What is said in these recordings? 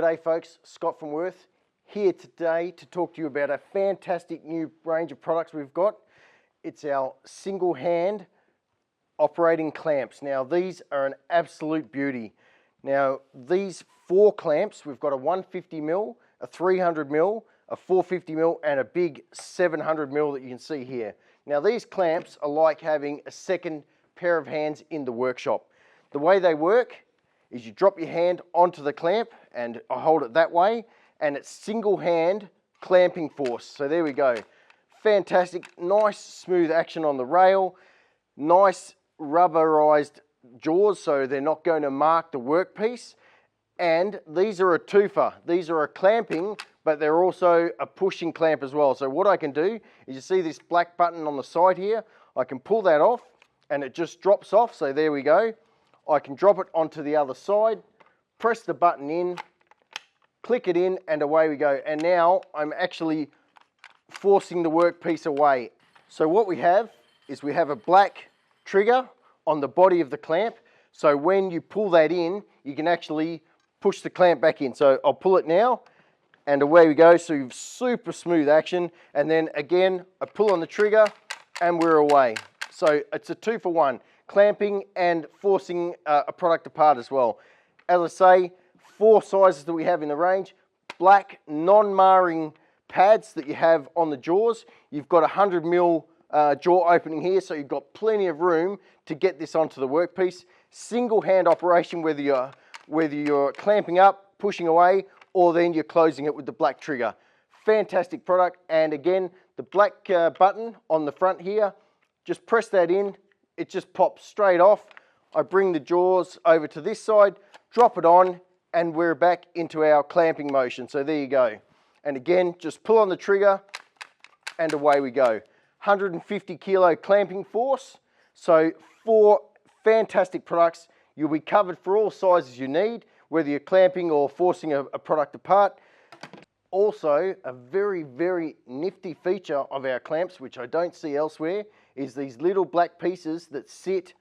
G'day folks, Scott from Wurth here today to talk to you about a fantastic new range of products we've got. It's our single hand operating clamps. Now these are an absolute beauty. Now these 4 clamps, we've got a 150mm, a 300mm, a 450mm and a big 700mm that you can see here. Now these clamps are like having a second pair of hands in the workshop. The way they work is you drop your hand onto the clamp, and I hold it that way, and it's single hand clamping force. So there we go. Fantastic, nice smooth action on the rail, nice rubberized jaws so they're not going to mark the workpiece. And these are a twofer. These are a clamping, but they're also a pushing clamp as well. So what I can do is, you see this black button on the side here, I can pull that off and it just drops off. So there we go. I can drop it onto the other side, press the button in, click it in, and away we go. And now I'm actually forcing the workpiece away. So what we have is we have a black trigger on the body of the clamp. So when you pull that in, you can actually push the clamp back in. So I'll pull it now, and away we go. So you've super smooth action. And then again, I pull on the trigger and we're away. So it's a 2-for-1. Clamping and forcing a product apart as well. As I say, 4 sizes that we have in the range. Black non-marring pads that you have on the jaws. You've got a 100mm jaw opening here, so you've got plenty of room to get this onto the workpiece. Single hand operation, whether you're clamping up, pushing away, or then you're closing it with the black trigger. Fantastic product. And again, the black button on the front here, just press that in. It just pops straight off. I bring the jaws over to this side, drop it on, and we're back into our clamping motion. So there you go. And again, just pull on the trigger and away we go. 150 kilo clamping force. So 4 fantastic products. You'll be covered for all sizes you need, whether you're clamping or forcing a product apart. Also, a very, very nifty feature of our clamps, which I don't see elsewhere, is these little black pieces that sit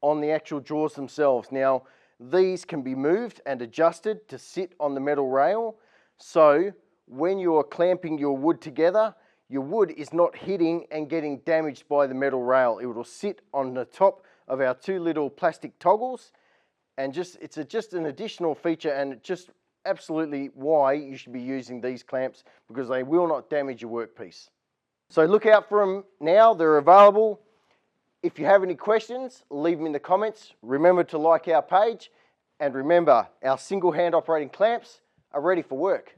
on the actual jaws themselves. Now, these can be moved and adjusted to sit on the metal rail. So when you're clamping your wood together, your wood is not hitting and getting damaged by the metal rail. It will sit on the top of our 2 little plastic toggles, and it's just an additional feature, and just absolutely why you should be using these clamps, because they will not damage your workpiece. So look out for them now, they're available. If you have any questions, leave them in the comments. Remember to like our page, and remember, our single hand operating clamps are ready for work.